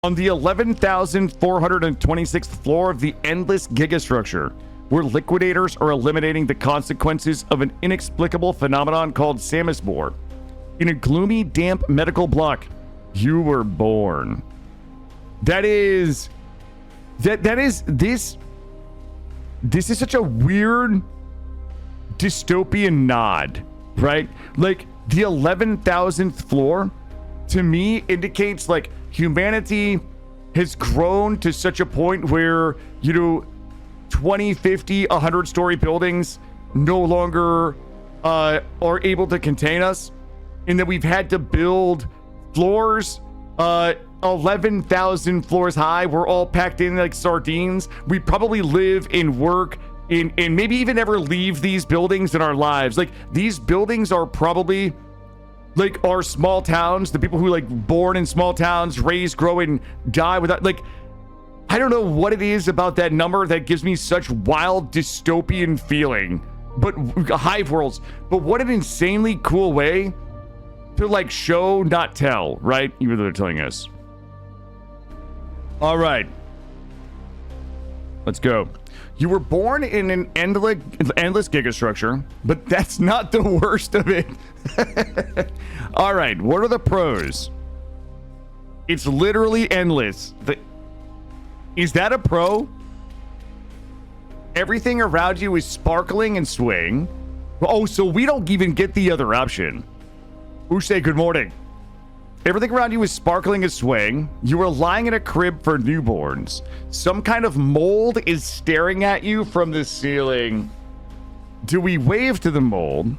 On the 11,426th floor of the endless Gigastructure, where liquidators are eliminating the consequences of an inexplicable phenomenon called Samosbor. In a gloomy, damp medical block, you were born. This is such a weird dystopian nod, right? Like the 11,000th floor to me indicates like humanity has grown to such a point where, 20, 50, 100-story buildings no longer are able to contain us, and that we've had to build floors 11,000 floors high. We're all packed in like sardines. We probably live and work in and maybe even never leave these buildings in our lives. Like, these buildings are probably like our small towns, the people who like born in small towns, raised, grow, and die without, like, I don't know what it is about that number that gives me such wild dystopian feeling, but hive worlds. But what an insanely cool way to like show, not tell, right? Even though they're telling us. All right, let's go. You were born in an endless Gigastructure, but that's not the worst of it. All right, what are the pros? It's literally endless. Is that a pro? Everything around you is sparkling and swaying. Oh, so we don't even get the other option. Ushe, good morning. Everything around you is sparkling and swaying. You are lying in a crib for newborns. Some kind of mold is staring at you from the ceiling. Do we wave to the mold?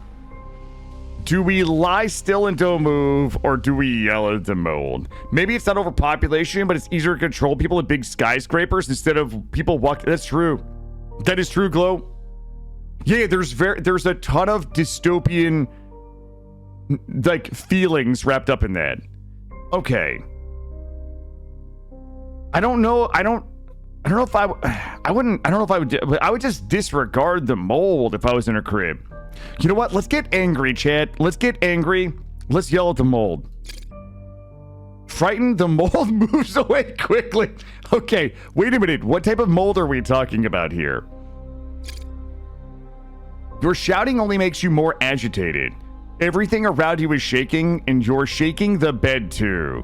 Do we lie still and don't move, or do we yell at the mold? Maybe it's not overpopulation, but it's easier to control people in big skyscrapers instead of people walking. That's true. That is true, Glow. Yeah, there's a ton of dystopian like feelings wrapped up in that. Okay. I don't know if I would just disregard the mold if I was in a crib. You know what? Let's get angry, chat. Let's get angry. Let's yell at the mold. Frightened, the mold moves away quickly. Okay, wait a minute. What type of mold are we talking about here? Your shouting only makes you more agitated. Everything around you is shaking, and you're shaking the bed too.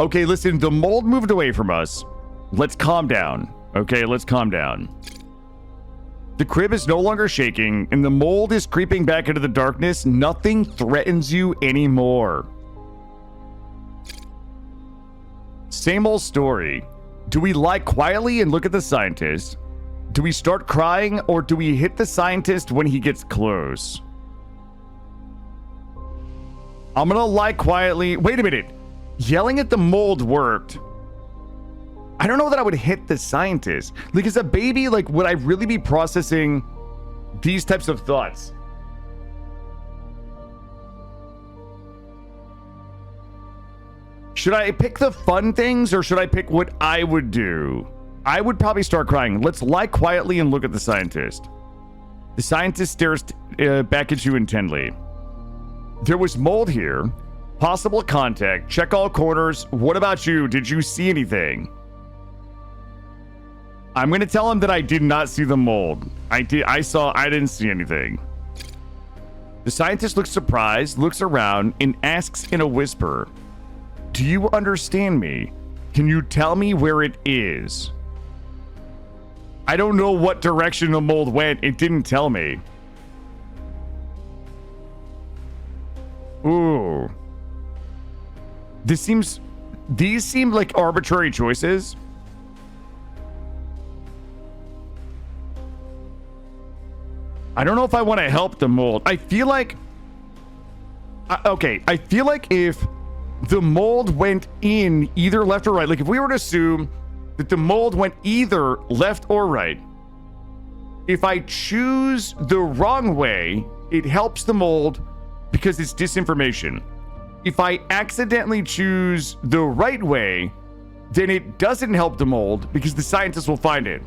Okay, listen, the mold moved away from us. Let's calm down. Okay, let's calm down. The crib is no longer shaking, and the mold is creeping back into the darkness. Nothing threatens you anymore. Same old story. Do we lie quietly and look at the scientist? Do we start crying, or do we hit the scientist when he gets close? I'm gonna lie quietly. Wait a minute. Yelling at the mold worked. I don't know that I would hit the scientist. Like, as a baby, like, would I really be processing these types of thoughts? Should I pick the fun things, or should I pick what I would do? I would probably start crying. Let's lie quietly and look at the scientist. The scientist stares back at you intently. There was mold here. Possible contact. Check all corners. What about you? Did you see anything? I'm going to tell him that I did not see the mold. I didn't see anything. The scientist looks surprised, looks around, and asks in a whisper, do you understand me? Can you tell me where it is? I don't know what direction the mold went. It didn't tell me. Ooh. These seem like arbitrary choices. I don't know if I want to help the mold. I feel like... okay, I feel like if the mold went in either left or right, like if we were to assume that the mold went either left or right, if I choose the wrong way, it helps the mold because it's disinformation. If I accidentally choose the right way, then it doesn't help the mold because the scientists will find it.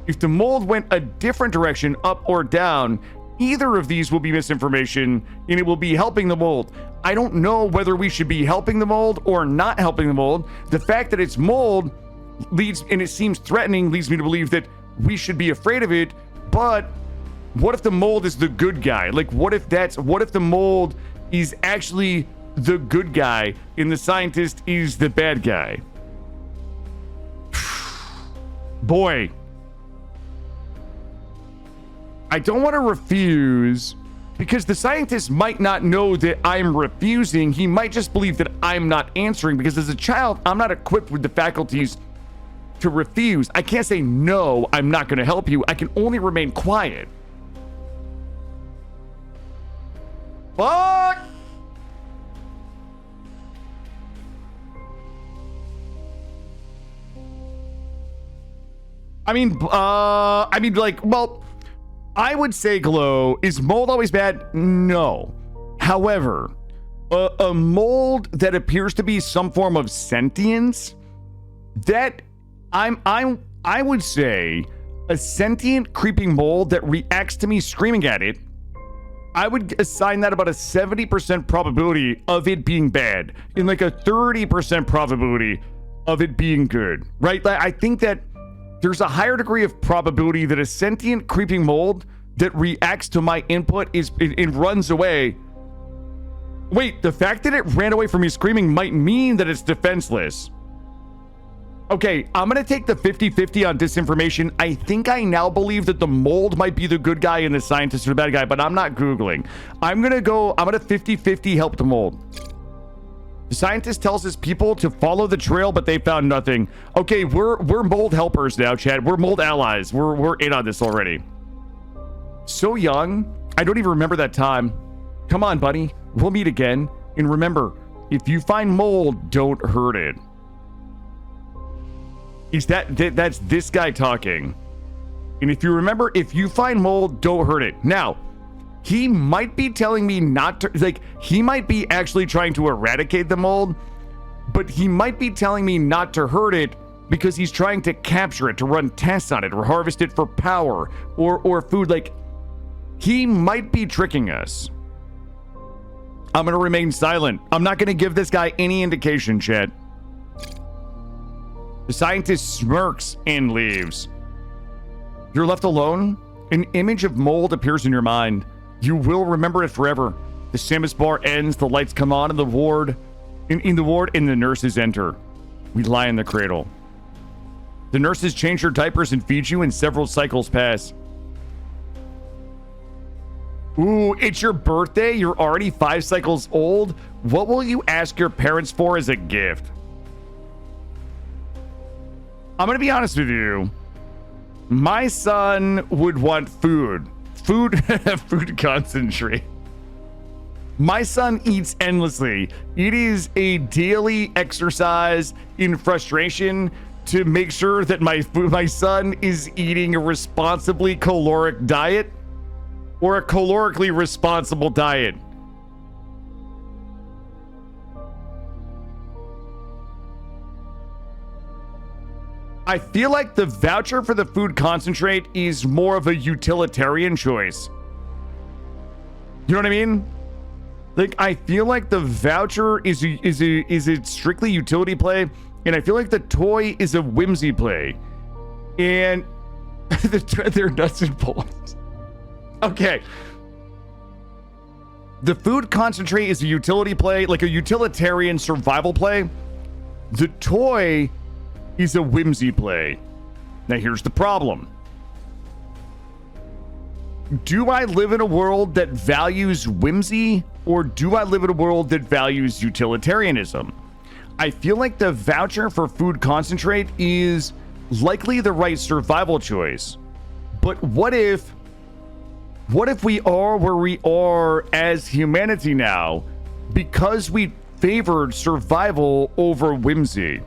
If the mold went a different direction, up or down, Either of these will be misinformation and it will be helping the mold. I don't know whether we should be helping the mold or not helping the mold. The fact that it's mold leads, and it seems threatening, leads me to believe that we should be afraid of it. But what if the mold is the good guy? Like, what if the mold is actually the good guy and the scientist is the bad guy? Boy, I don't want to refuse, because the scientist might not know that I'm refusing. He might just believe that I'm not answering, because as a child, I'm not equipped with the faculties to refuse. I can't say, no, I'm not going to help you. I can only remain quiet. Fuck! I mean, like, well, I would say, Glow, is mold always bad? No. However, a mold that appears to be some form of sentience, that I would say a sentient creeping mold that reacts to me screaming at it, I would assign that about a 70% probability of it being bad and like a 30% probability of it being good, right? I think that there's a higher degree of probability that a sentient creeping mold that reacts to my input it runs away. Wait, the fact that it ran away from me screaming might mean that it's defenseless. Okay, I'm gonna take the 50-50 on disinformation. I think I now believe that the mold might be the good guy and the scientist are the bad guy, but I'm not Googling. I'm gonna 50-50 help the mold. The scientist tells his people to follow the trail, but they found nothing. Okay, we're mold helpers now, Chad. We're mold allies. We're in on this already. So young, I don't even remember that time. Come on, buddy. We'll meet again. And remember, if you find mold, don't hurt it. That's this guy talking. And if you remember, if you find mold, don't hurt it. Now, he might be telling me not to, like, he might be actually trying to eradicate the mold, but he might be telling me not to hurt it because he's trying to capture it, to run tests on it, or harvest it for power, or food. Like, he might be tricking us. I'm gonna remain silent. I'm not gonna give this guy any indication, Chet. The scientist smirks and leaves. You're left alone. An image of mold appears in your mind. You will remember it forever. The Samosbor ends, the lights come on in the ward, in the ward, and the nurses enter. We lie in the cradle. The nurses change your diapers and feed you, and several cycles pass. Ooh, it's your birthday? You're already 5 cycles old? What will you ask your parents for as a gift? I'm gonna be honest with you. My son would want food. Food concentrate. My son eats endlessly. It is a daily exercise in frustration to make sure that my son is eating a responsibly caloric diet or a calorically responsible diet. I feel like the voucher for the food concentrate is more of a utilitarian choice. You know what I mean? Like, I feel like the voucher is a strictly utility play, and I feel like the toy is a whimsy play. And they're nuts and bolts. Okay. The food concentrate is a utility play, like a utilitarian survival play. The toy is a whimsy play. Now here's the problem. Do I live in a world that values whimsy, or do I live in a world that values utilitarianism? I feel like the voucher for food concentrate is likely the right survival choice. But what if we are where we are as humanity now because we favored survival over whimsy?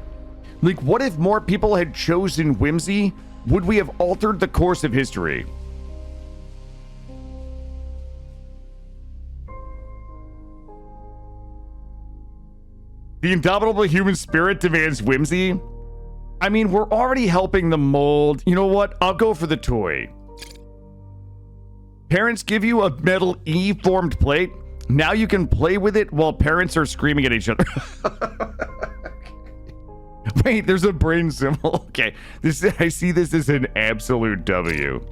Like, what if more people had chosen whimsy? Would we have altered the course of history? The indomitable human spirit demands whimsy? I mean, we're already helping the mold. You know what? I'll go for the toy. Parents give you a metal E-formed plate. Now you can play with it while parents are screaming at each other. Wait, there's a brain symbol. Okay, I see this as an absolute W.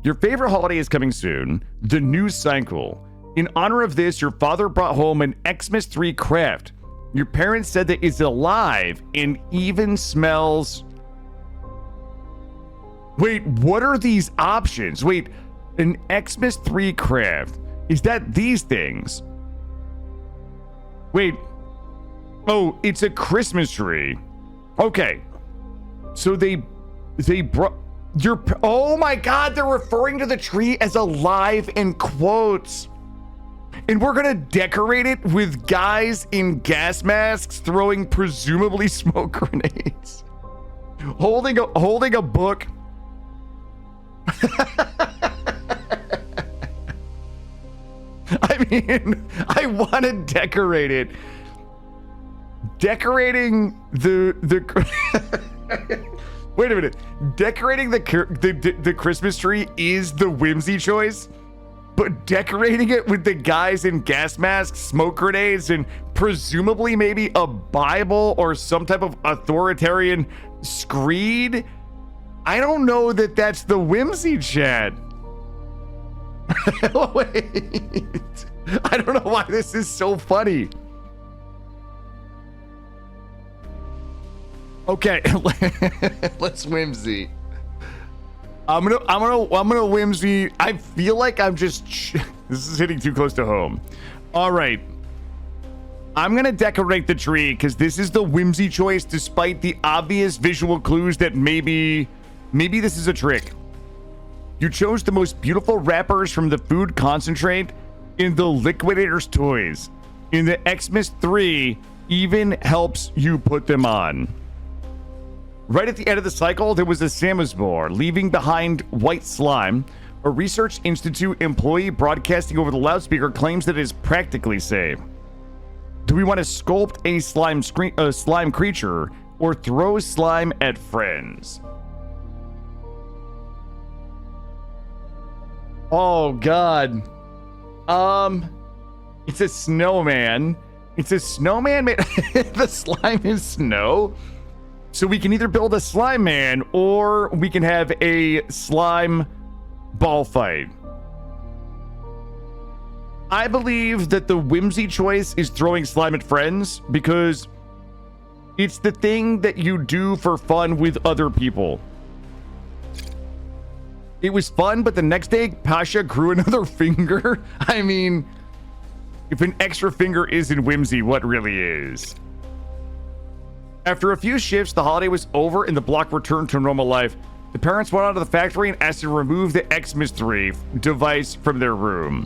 Your favorite holiday is coming soon, the news cycle. In honor of this, your father brought home an Xmas 3 craft. Your parents said that it's alive and even smells... Wait, what are these options? Wait, an Xmas 3 craft. Is that these things? Wait. Oh, it's a Christmas tree. Okay. So they brought oh my God, they're referring to the tree as alive in quotes. And we're gonna decorate it with guys in gas masks throwing presumably smoke grenades. Holding a book. I mean, I want to decorate it. Decorating the wait a minute. Decorating the Christmas tree is the whimsy choice, but decorating it with the guys in gas masks, smoke grenades, and presumably maybe a Bible or some type of authoritarian screed. I don't know that that's the whimsy, chat. Wait. I don't know why this is so funny. Okay, let's whimsy. I'm gonna whimsy. I feel like I'm just this is hitting too close to home. All right. I'm gonna decorate the tree because this is the whimsy choice, despite the obvious visual clues that maybe this is a trick. You chose the most beautiful wrappers from the food concentrate in the liquidator's toys. In the Xmas 3, even helps you put them on. Right at the end of the cycle, there was a Samosbor leaving behind white slime. A research institute employee broadcasting over the loudspeaker claims that it is practically safe. Do we want to sculpt a slime creature or throw slime at friends? Oh God. It's a snowman. It's a snowman made the slime is snow. So we can either build a slime man or we can have a slime ball fight. I believe that the whimsy choice is throwing slime at friends because it's the thing that you do for fun with other people. It was fun, but the next day, Pasha grew another finger. I mean, if an extra finger isn't whimsy, what really is? After a few shifts, the holiday was over and the block returned to normal life. The parents went out of the factory and asked to remove the Xmas 3 device from their room.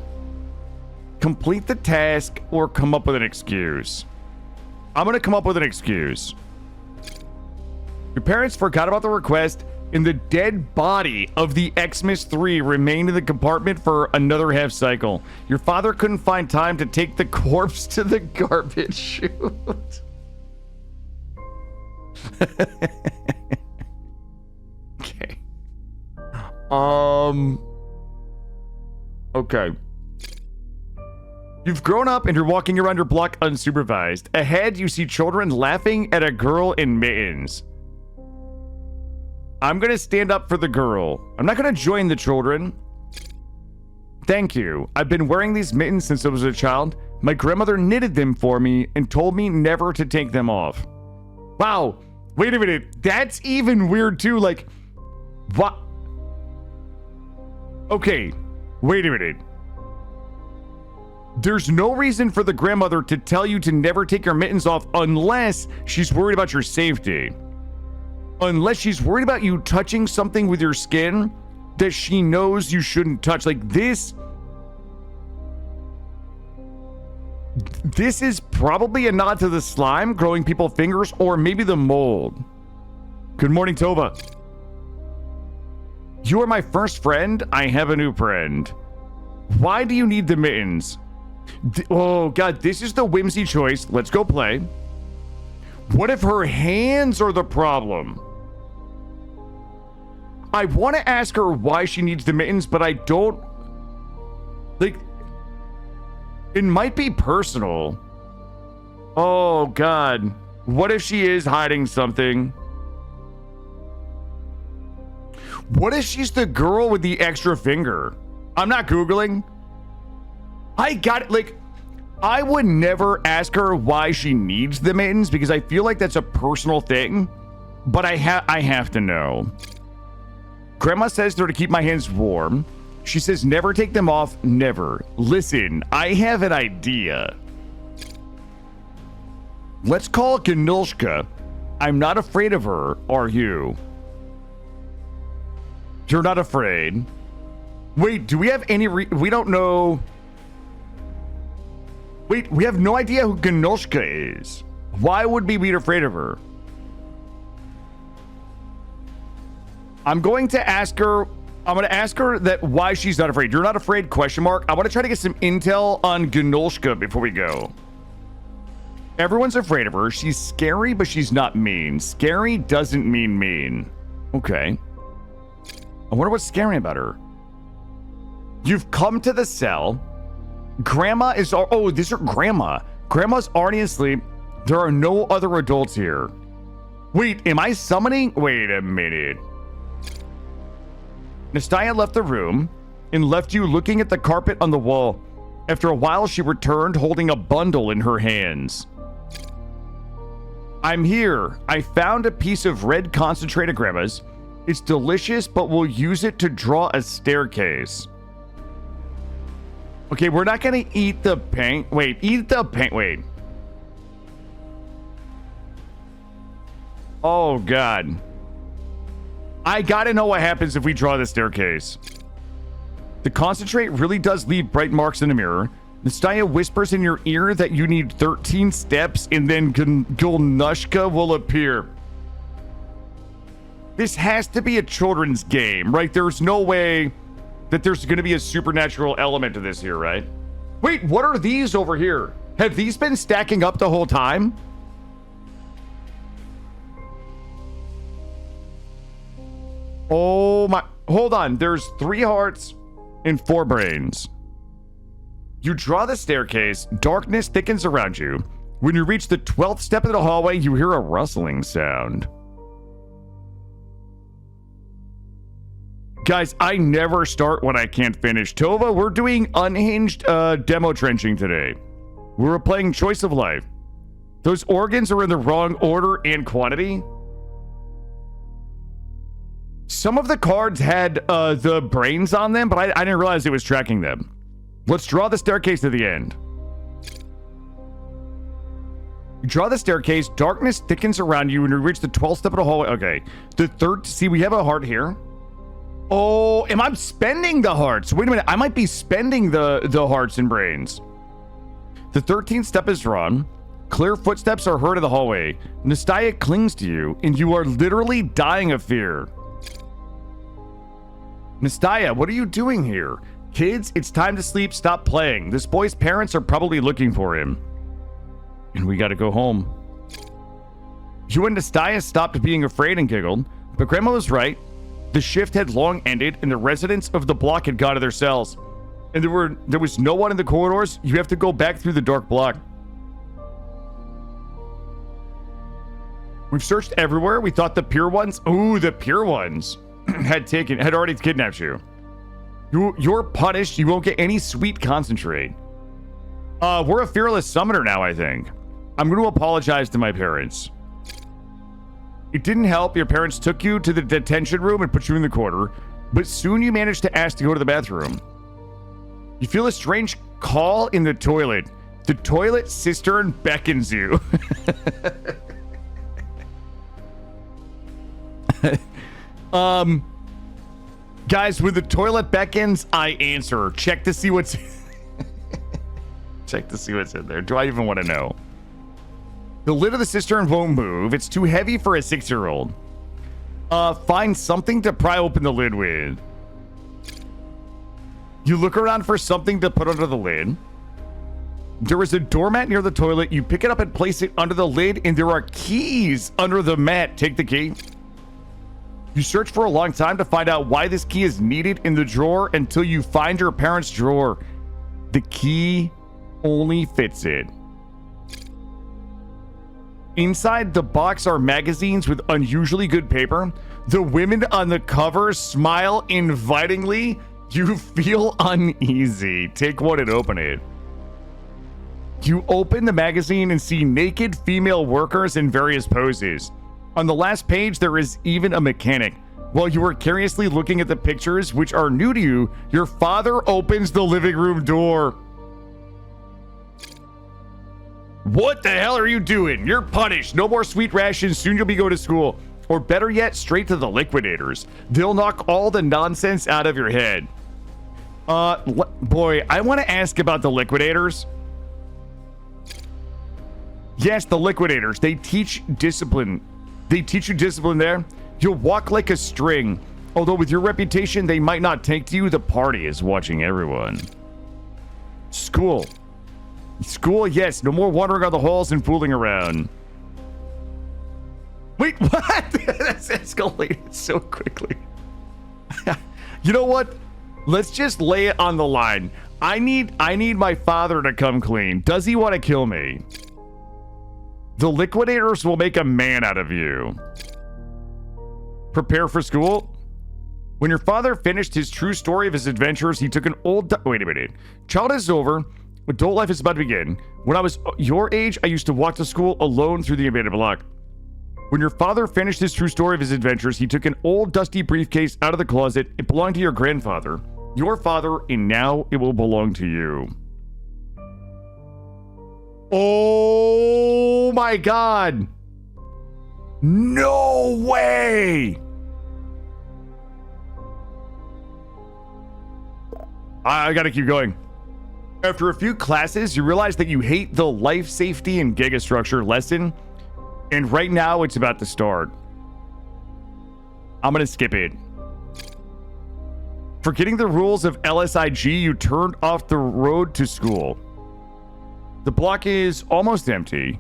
Complete the task or come up with an excuse. I'm going to come up with an excuse. Your parents forgot about the request, and the dead body of the Xmas 3 remained in the compartment for another half cycle. Your father couldn't find time to take the corpse to the garbage chute. Okay. Okay. You've grown up and you're walking around your block unsupervised. Ahead, you see children laughing at a girl in mittens. I'm gonna stand up for the girl. I'm not gonna join the children. Thank you. I've been wearing these mittens since I was a child. My grandmother knitted them for me and told me never to take them off. Wow. Wait a minute. That's even weird too. Like, what? Okay. Wait a minute. There's no reason for the grandmother to tell you to never take your mittens off unless she's worried about your safety. Unless she's worried about you touching something with your skin that she knows you shouldn't touch. Like this is probably a nod to the slime growing people fingers or maybe the mold. Good morning, Tova. You are my first friend. I have a new friend. Why do you need the mittens? Oh God, this is the whimsy choice. Let's go play. What if her hands are the problem? I want to ask her why she needs the mittens, but I don't Like, it might be personal. Oh, God. What if she is hiding something? What if she's the girl with the extra finger? I'm not Googling. I got it. Like, I would never ask her why she needs the mittens because I feel like that's a personal thing. But I have to know. Grandma says they're to keep my hands warm. She says never take them off, never. Listen, I have an idea. Let's call Ganulshka. I'm not afraid of her, are you? You're not afraid. Wait, do we have any we don't know. Wait, we have no idea who Ganulshka is. Why would we be afraid of her? I'm going to ask her. I'm going to ask her that why she's not afraid. You're not afraid? Question mark. I want to try to get some intel on Ganulshka before we go. Everyone's afraid of her. She's scary, but she's not mean. Scary doesn't mean mean. Okay. I wonder what's scary about her. You've come to the cell. Grandma is... Oh, this is Grandma. Grandma's already asleep. There are no other adults here. Wait, am I summoning? Wait a minute. Nastya left the room and left you looking at the carpet on the wall. After a while, she returned holding a bundle in her hands. I'm here. I found a piece of red concentrate of Grandma's. It's delicious, but we'll use it to draw a staircase. Okay, we're not going to eat the paint. Wait, eat the paint. Wait. Oh, God. I gotta know what happens if we draw the staircase. The concentrate really does leave bright marks in the mirror. Nastya whispers in your ear that you need 13 steps and then Gulnushka will appear. This has to be a children's game, right? There's no way that there's going to be a supernatural element to this here, right? Wait, what are these over here? Have these been stacking up the whole time? Oh my, hold on. There's 3 hearts and 4 brains. You draw the staircase. Darkness thickens around you. When you reach the 12th step of the hallway, you hear a rustling sound. Guys, I never start when I can't finish. Tova, we're doing unhinged demo trenching today. We're playing Choice of Life. Those organs are in the wrong order and quantity. Some of the cards had the brains on them, but I didn't realize it was tracking them. Let's draw the staircase to the end. You draw the staircase. Darkness thickens around you when you reach the 12th step of the hallway. Okay. The third... See, we have a heart here. Oh, am I spending the hearts? Wait a minute. I might be spending the hearts and brains. The 13th step is drawn. Clear footsteps are heard in the hallway. Nastya clings to you, and you are literally dying of fear. Nastya, what are you doing here? Kids, it's time to sleep. Stop playing. This boy's parents are probably looking for him. And we gotta go home. You and Nastya stopped being afraid and giggled, but Grandma was right. The shift had long ended, and the residents of the block had gone to their cells. And there was no one in the corridors. You have to go back through the dark block. We've searched everywhere. We thought the pure ones... Ooh, the pure ones had already kidnapped you. You're punished. You won't get any sweet concentrate. We're a fearless summoner now, I think. I'm going to apologize to my parents. It didn't help. Your parents took you to the detention room and put you in the corner, but soon you managed to ask to go to the bathroom. You feel a strange call in the toilet. The toilet cistern beckons you. Guys, when the toilet beckons, I answer. Check to see what's check to see what's in there. Do I even want to know? The lid of the cistern won't move. It's too heavy for a 6-year-old. Find something to pry open the lid with. You look around for something to put under the lid. There is a doormat near the toilet. You pick it up and place it under the lid, and there are keys under the mat. Take the key. You search for a long time to find out why this key is needed in the drawer until you find your parents' drawer. The key only fits it. Inside the box are magazines with unusually good paper. The women on the cover smile invitingly. You feel uneasy. Take one and open it. You open the magazine and see naked female workers in various poses. On the last page, there is even a mechanic. While you are curiously looking at the pictures, which are new to you, your father opens the living room door. What the hell are you doing? You're punished. No more sweet rations. Soon you'll be going to school. Or better yet, straight to the liquidators. They'll knock all the nonsense out of your head. Boy, I want to ask about the liquidators. Yes, the liquidators. They teach discipline. They teach you discipline there. You'll walk like a string. Although with your reputation, they might not take to you. The party is watching everyone. School. School, yes. No more wandering on the halls and fooling around. Wait, what? That's escalated so quickly. You know what? Let's just lay it on the line. I need my father to come clean. Does he want to kill me? The liquidators will make a man out of you. Prepare for school. When your father finished his true story of his adventures, he took an old... Wait a minute. Childhood is over. Adult life is about to begin. When I was your age, I used to walk to school alone through the abandoned block. When your father finished his true story of his adventures, he took an old dusty briefcase out of the closet. It belonged to your grandfather, your father, and now it will belong to you. Oh my God. No way. I gotta keep going. After a few classes, you realize that you hate the life safety and Gigastructure lesson, and right now it's about to start. I'm gonna skip it. Forgetting the rules of LSIG, you turned off the road to school. The block is almost empty.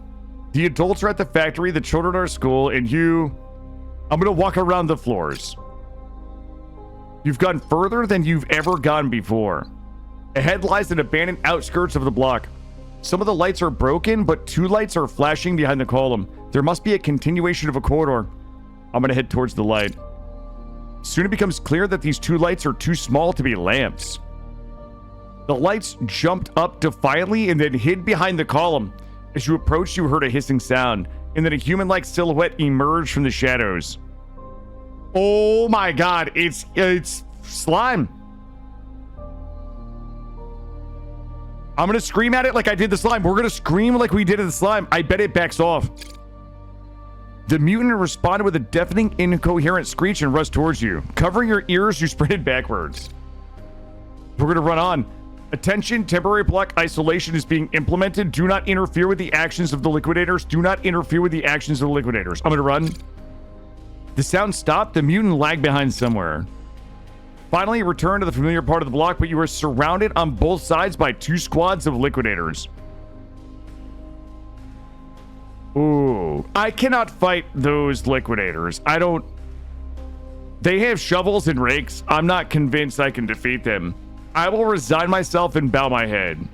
The adults are at the factory, the children are at school, and I'm gonna walk around the floors. You've gone further than you've ever gone before. Ahead lies an abandoned outskirts of the block. Some of the lights are broken, but 2 lights are flashing behind the column. There must be a continuation of a corridor. I'm gonna head towards the light. Soon it becomes clear that these 2 lights are too small to be lamps. The lights jumped up defiantly and then hid behind the column. As you approached, you heard a hissing sound, and then a human-like silhouette emerged from the shadows. Oh my God, it's slime. I'm gonna scream at it like I did the slime. We're gonna scream like we did at the slime. I bet it backs off. The mutant responded with a deafening, incoherent screech and rushed towards you. Covering your ears, you sprinted backwards. We're gonna run on. Attention, temporary block isolation is being implemented. Do not interfere with the actions of the liquidators. Do not interfere with the actions of the liquidators. I'm gonna run. The sound stopped. The mutant lagged behind somewhere. Finally, return to the familiar part of the block, but you are surrounded on both sides by 2 squads of liquidators. Ooh, I cannot fight those liquidators. They have shovels and rakes. I'm not convinced I can defeat them. I will resign myself and bow my head.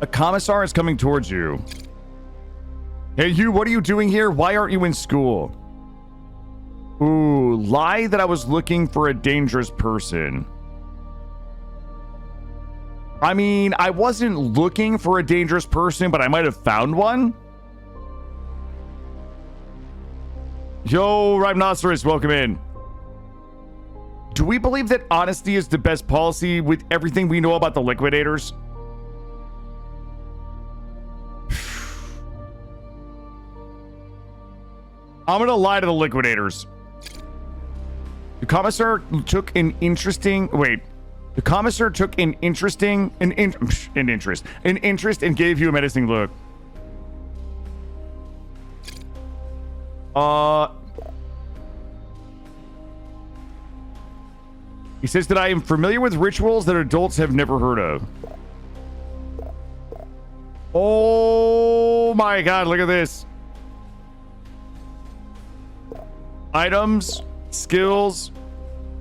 A commissar is coming towards you. Hey, you, what are you doing here? Why aren't you in school? Ooh, lie that I was looking for a dangerous person. I mean, I wasn't looking for a dangerous person, but I might have found one. Yo, Rhinoceros, welcome in. Do we believe that honesty is the best policy with everything we know about the liquidators? I'm gonna lie to the liquidators. The commissar took an interest and gave you a menacing look. He says that I am familiar with rituals that adults have never heard of. Oh my God, look at this. Items, skills,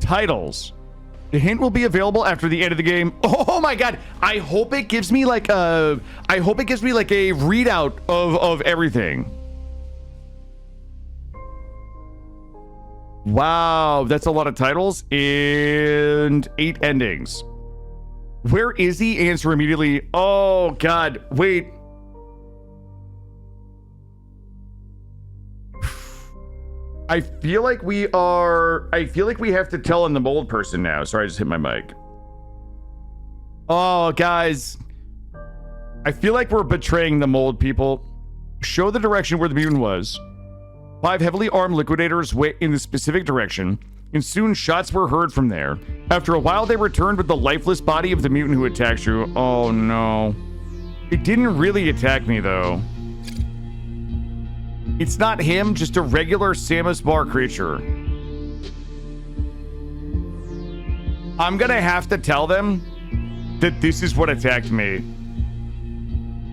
titles, The hint will be available after the end of the game. Oh my god. I hope it gives me like a readout of everything. Wow, that's a lot of titles and 8 endings. Where is he? Answer immediately. Oh god, wait. I feel like we have to tell him the mold person now. Sorry, I just hit my mic. Oh, guys. I feel like we're betraying the mold people. Show the direction where the mutant was. 5 heavily armed liquidators went in the specific direction, and soon shots were heard from there. After a while, they returned with the lifeless body of the mutant who attacked you. Oh, no. It didn't really attack me, though. It's not him, just a regular Samosbor creature. I'm gonna have to tell them that this is what attacked me.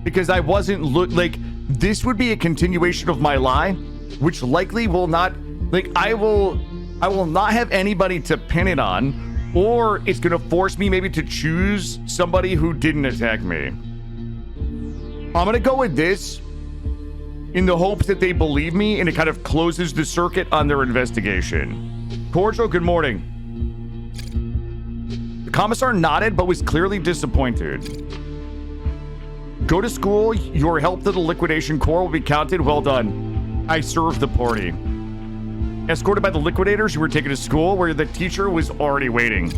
Because I wasn't like, this would be a continuation of my lie, which likely will not, like, I will not have anybody to pin it on, or it's gonna force me maybe to choose somebody who didn't attack me. I'm gonna go with this, in the hopes that they believe me and it kind of closes the circuit on their investigation. Cordial, good morning. The commissar nodded but was clearly disappointed. Go to school. Your help to the liquidation corps will be counted. Well done. I served the party. Escorted by the liquidators, you were taken to school where the teacher was already waiting.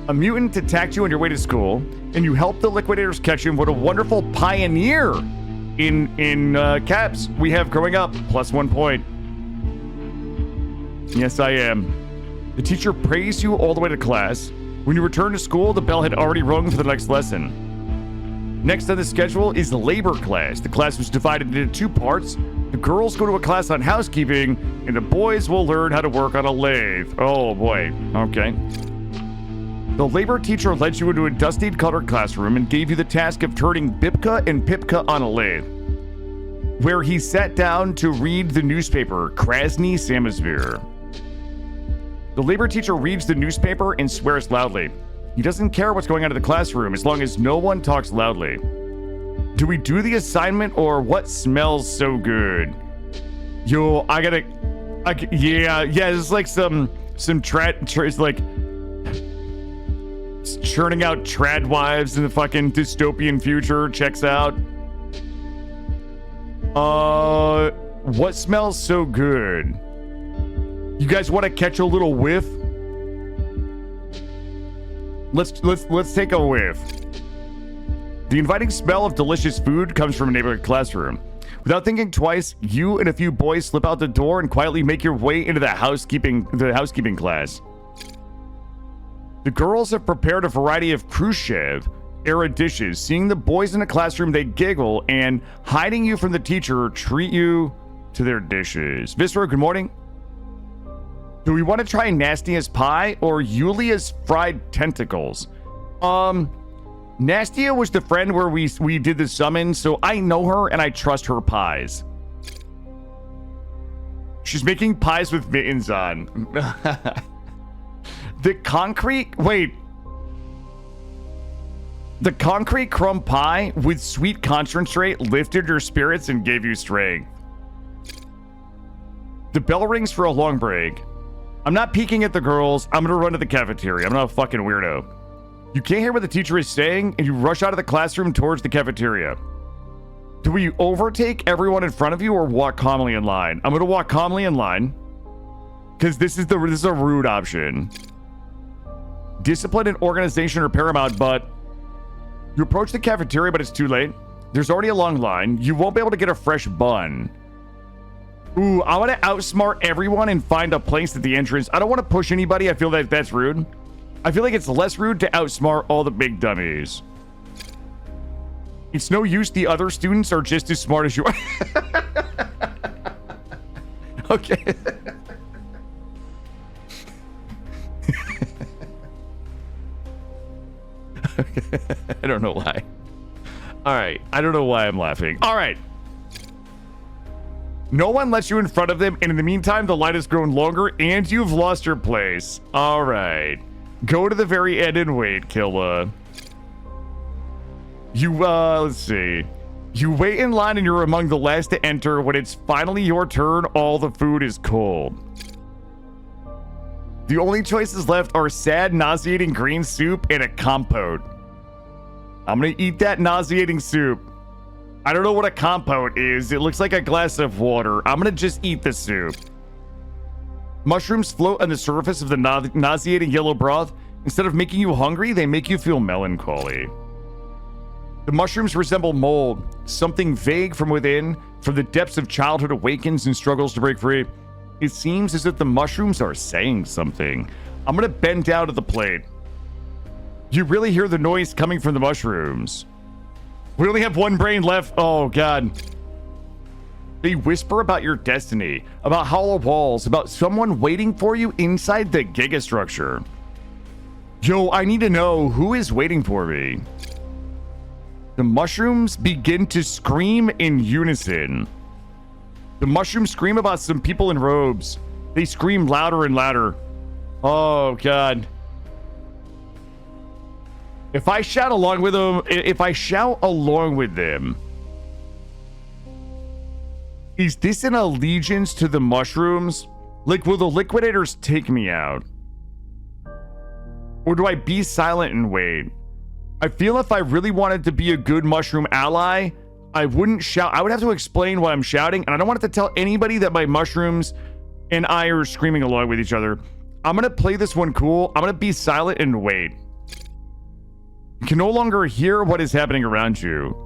A mutant attacked you on your way to school and you helped the liquidators catch him. What a wonderful pioneer in caps we have growing up. +1 point. Yes, I am. The teacher praised you all the way to class. When you returned to school, the bell had already rung for the next lesson. Next on the schedule is the labor class. The class was divided into 2 parts. The girls go to a class on housekeeping, and the boys will learn how to work on a lathe. Oh boy. Okay. The labor teacher led you into a dusty-colored classroom and gave you the task of turning Bipka and Pipka on a lathe, where he sat down to read the newspaper, Krasny Samosbor. The labor teacher reads the newspaper and swears loudly. He doesn't care what's going on in the classroom as long as no one talks loudly. Do we do the assignment or what smells so good? Yo, yeah, it's like some it's like churning out trad wives in the fucking dystopian future. Checks out. What smells so good? You guys want to catch a little whiff? Let's take a whiff. The inviting smell of delicious food comes from a neighborhood classroom. Without thinking twice, you and a few boys slip out the door and quietly make your way into the housekeeping class. The girls have prepared a variety of Khrushchev-era dishes. Seeing the boys in the classroom, they giggle and, hiding you from the teacher, treat you to their dishes. Viscera, good morning. Do we want to try Nastia's pie or Yulia's fried tentacles? Nastia was the friend where we did the summon, so I know her and I trust her pies. She's making pies with mittens on. The concrete crumb pie with sweet concentrate lifted your spirits and gave you strength. The bell rings for a long break. I'm not peeking at the girls. I'm gonna run to the cafeteria. I'm not a fucking weirdo. You can't hear what the teacher is saying, and you rush out of the classroom towards the cafeteria. Do we overtake everyone in front of you or walk calmly in line? I'm gonna walk calmly in line, because this is a rude option. Discipline and organization are paramount, but you approach the cafeteria, but it's too late. There's already a long line. You won't be able to get a fresh bun. Ooh, I want to outsmart everyone and find a place at the entrance. I don't want to push anybody. I feel that that's rude. I feel like it's less rude to outsmart all the big dummies. It's no use. The other students are just as smart as you are. Okay. I don't know why. All right. I don't know why I'm laughing. All right. No one lets you in front of them, and in the meantime, the line has grown longer, and you've lost your place. All right. Go to the very end and wait, Killa. You, let's see. You wait in line and you're among the last to enter. When it's finally your turn, all the food is cold. The only choices left are sad, nauseating green soup and a compote. I'm gonna eat that nauseating soup. I don't know what a compote is. It looks like a glass of water. I'm gonna just eat the soup. Mushrooms float on the surface of the nauseating yellow broth. Instead of making you hungry, they make you feel melancholy. The mushrooms resemble mold. Something vague from within, from the depths of childhood, awakens and struggles to break free. It seems as if the mushrooms are saying something. I'm gonna bend down to the plate. You really hear the noise coming from the mushrooms. We only have one brain left. Oh, God. They whisper about your destiny, about hollow walls, about someone waiting for you inside the Gigastructure. Yo, I need to know who is waiting for me. The mushrooms begin to scream in unison. The mushrooms scream about some people in robes. They scream louder and louder. Oh, God. If I shout along with them, is this an allegiance to the mushrooms? Like, will the liquidators take me out? Or do I be silent and wait? I feel if I really wanted to be a good mushroom ally, I wouldn't shout. I would have to explain why I'm shouting, and I don't want to tell anybody that my mushrooms and I are screaming along with each other. I'm going to play this one cool. I'm going to be silent and wait. You can no longer hear what is happening around you.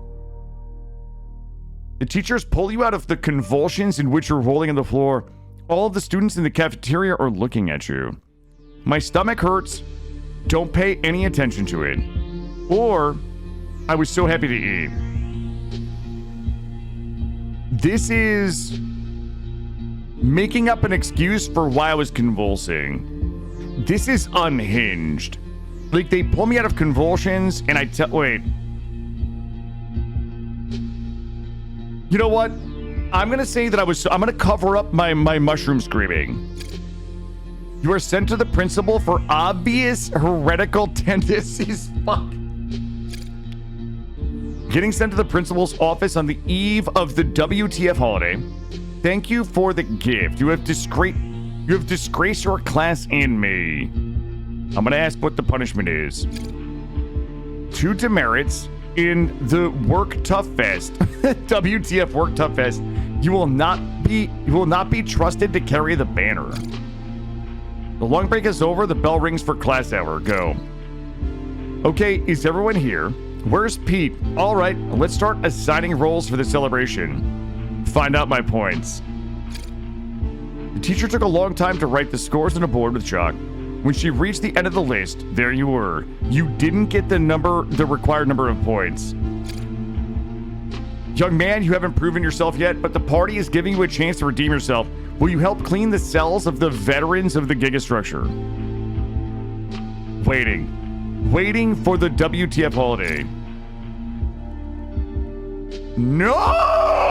The teachers pull you out of the convulsions in which you're rolling on the floor. All of the students in the cafeteria are looking at you. My stomach hurts. Don't pay any attention to it. Or, I was so happy to eat. This is making up an excuse for why I was convulsing. This is unhinged. Like, they pull me out of convulsions and wait. You know what? I'm gonna say that I'm gonna cover up my mushroom screaming. You are sent to the principal for obvious heretical tendencies. Fuck. Getting sent to the principal's office on the eve of the WTF holiday. Thank you for the gift. You have disgraced your class and me. I'm gonna ask what the punishment is. 2 demerits in the Work Tough Fest. WTF Work Tough Fest. You will not be trusted to carry the banner. The long break is over. The bell rings for class hour. Go. Okay, is everyone here? Where's Pete? All right, let's start assigning roles for the celebration. Find out my points. The teacher took a long time to write the scores on a board with chalk. When she reached the end of the list, there you were. You didn't get the required number of points. Young man, you haven't proven yourself yet, but the party is giving you a chance to redeem yourself. Will you help clean the cells of the veterans of the Gigastructure? Waiting for the WTF holiday. No!